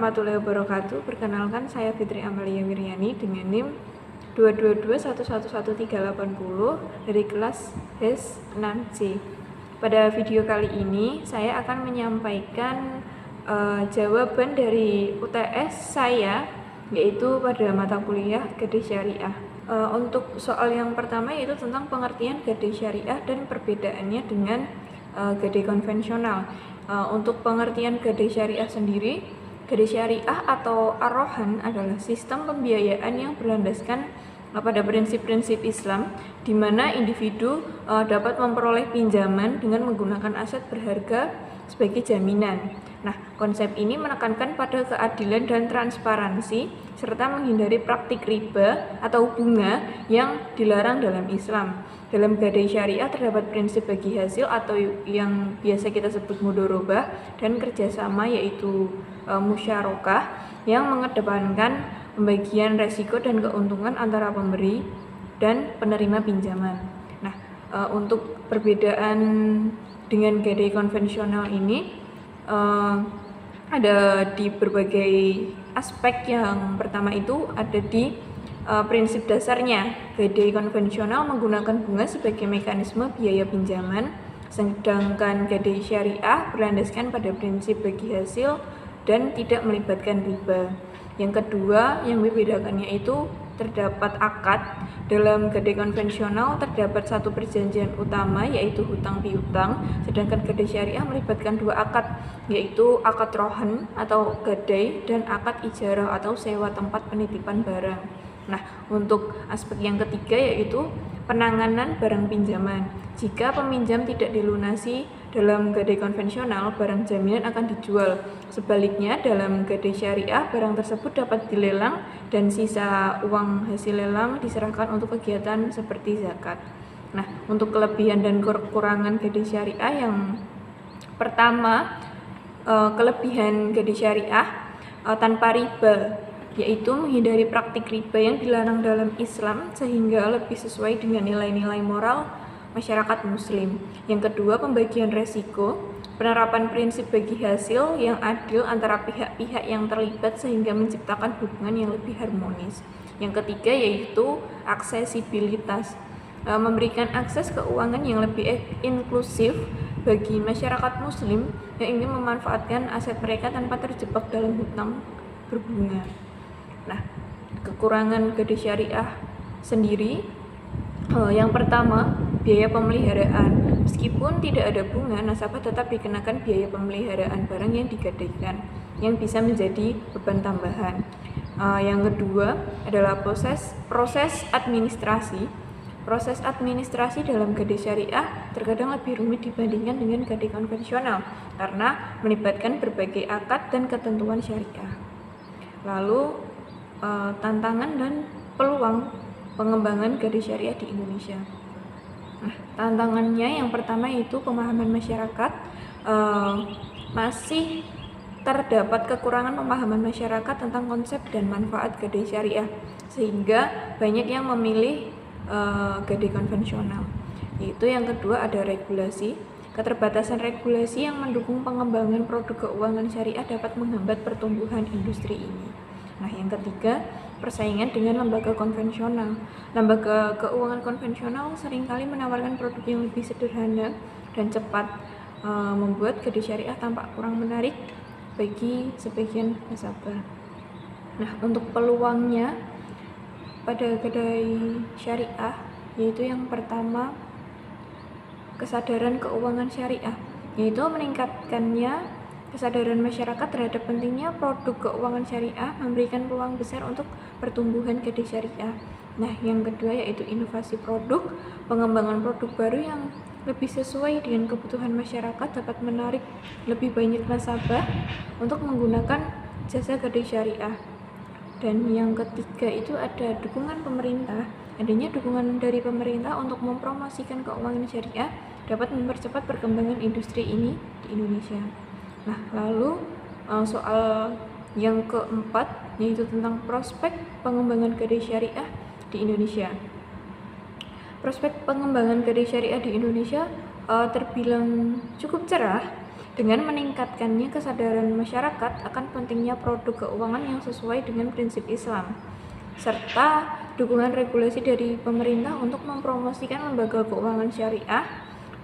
warahmatullahi wabarakatuh. Perkenalkan, saya Fitri Amalia Wiryani dengan NIM 222111380 dari kelas HES 6C. Pada video kali ini saya akan menyampaikan jawaban dari UTS saya, yaitu pada mata kuliah Gadai Syariah. Untuk soal yang pertama yaitu tentang pengertian Gadai Syariah dan perbedaannya dengan Gadai konvensional. Untuk pengertian Gadai Syariah sendiri, Gadai Syariah atau Ar-Rohan adalah sistem pembiayaan yang berlandaskan pada prinsip-prinsip Islam, di mana individu dapat memperoleh pinjaman dengan menggunakan aset berharga sebagai jaminan. Nah, konsep ini menekankan pada keadilan dan transparansi, serta menghindari praktik riba atau bunga yang dilarang dalam Islam. Dalam Gadai Syariah terdapat prinsip bagi hasil atau yang biasa kita sebut mudharabah dan kerjasama, yaitu musyarakah, yang mengedepankan pembagian resiko dan keuntungan antara pemberi dan penerima pinjaman. Nah, untuk perbedaan dengan Gadai konvensional ini ada di berbagai aspek. Yang pertama itu ada di prinsip dasarnya. Gadai konvensional menggunakan bunga sebagai mekanisme biaya pinjaman, sedangkan Gadai Syariah berlandaskan pada prinsip bagi hasil dan tidak melibatkan riba. Yang kedua yang membedakannya itu terdapat akad. Dalam Gadai konvensional terdapat satu perjanjian utama, yaitu hutang piutang, sedangkan Gadai Syariah melibatkan dua akad, yaitu akad rohan atau gadai dan akad ijarah atau sewa tempat penitipan barang. Nah, untuk aspek yang ketiga yaitu penanganan barang pinjaman. Jika peminjam tidak dilunasi dalam Gadai konvensional, barang jaminan akan dijual. Sebaliknya, dalam Gadai Syariah, barang tersebut dapat dilelang dan sisa uang hasil lelang diserahkan untuk kegiatan seperti zakat. Nah, untuk kelebihan dan kekurangan Gadai Syariah, yang pertama, kelebihan Gadai Syariah tanpa riba, yaitu menghindari praktik riba yang dilarang dalam Islam sehingga lebih sesuai dengan nilai-nilai moral masyarakat muslim. Yang kedua, pembagian resiko, penerapan prinsip bagi hasil yang adil antara pihak-pihak yang terlibat sehingga menciptakan hubungan yang lebih harmonis. Yang ketiga yaitu aksesibilitas, memberikan akses keuangan yang lebih inklusif bagi masyarakat muslim yang ingin memanfaatkan aset mereka tanpa terjebak dalam hutang berbunga. Nah, kekurangan Gadai Syariah sendiri, yang pertama, biaya pemeliharaan. Meskipun tidak ada bunga, nasabah tetap dikenakan biaya pemeliharaan barang yang digadaikan, yang bisa menjadi beban tambahan. Yang kedua adalah proses administrasi. Proses administrasi dalam Gadai Syariah terkadang lebih rumit dibandingkan dengan Gadai konvensional karena melibatkan berbagai akad dan ketentuan syariah. Lalu tantangan dan peluang pengembangan Gadai Syariah di Indonesia. Nah, tantangannya yang pertama yaitu pemahaman masyarakat. Masih terdapat kekurangan pemahaman masyarakat tentang konsep dan manfaat Gadai Syariah, sehingga banyak yang memilih Gadai konvensional. Yaitu yang kedua ada regulasi. Keterbatasan regulasi yang mendukung pengembangan produk keuangan syariah dapat menghambat pertumbuhan industri ini. Nah, yang ketiga, persaingan dengan lembaga konvensional. Lembaga keuangan konvensional seringkali menawarkan produk yang lebih sederhana dan cepat, membuat Gadai Syariah tampak kurang menarik bagi sebagian nasabah. Nah, untuk peluangnya pada Gadai Syariah yaitu yang pertama, kesadaran keuangan syariah, yaitu meningkatkannya kesadaran masyarakat terhadap pentingnya produk keuangan syariah, memberikan peluang besar untuk pertumbuhan Gadai Syariah. Nah, yang kedua yaitu inovasi produk. Pengembangan produk baru yang lebih sesuai dengan kebutuhan masyarakat dapat menarik lebih banyak nasabah untuk menggunakan jasa Gadai Syariah. Dan yang ketiga itu ada dukungan pemerintah. Adanya dukungan dari pemerintah untuk mempromosikan keuangan syariah dapat mempercepat perkembangan industri ini di Indonesia. Nah, lalu soal yang keempat yaitu tentang prospek pengembangan Gadai Syariah di Indonesia. Prospek pengembangan Gadai Syariah di Indonesia terbilang cukup cerah, dengan meningkatkannya kesadaran masyarakat akan pentingnya produk keuangan yang sesuai dengan prinsip Islam, serta dukungan regulasi dari pemerintah untuk mempromosikan lembaga keuangan syariah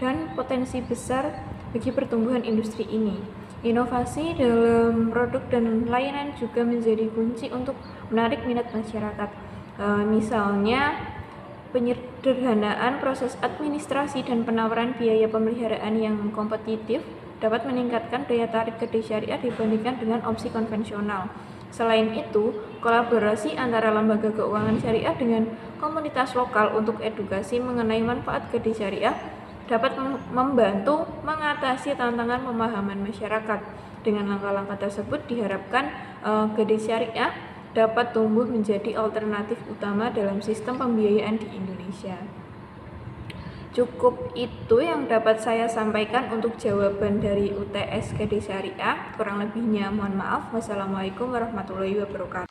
dan potensi besar bagi pertumbuhan industri ini. Inovasi dalam produk dan layanan juga menjadi kunci untuk menarik minat masyarakat. Misalnya, penyederhanaan proses administrasi dan penawaran biaya pemeliharaan yang kompetitif dapat meningkatkan daya tarik kedai syariah dibandingkan dengan opsi konvensional. Selain itu, kolaborasi antara lembaga keuangan syariah dengan komunitas lokal untuk edukasi mengenai manfaat kedai syariah dapat membantu mengatasi tantangan pemahaman masyarakat. Dengan langkah-langkah tersebut diharapkan kedai syariah dapat tumbuh menjadi alternatif utama dalam sistem pembiayaan di Indonesia. Cukup itu yang dapat saya sampaikan untuk jawaban dari UTS Kedai Syariah. Kurang lebihnya mohon maaf. Wassalamualaikum warahmatullahi wabarakatuh.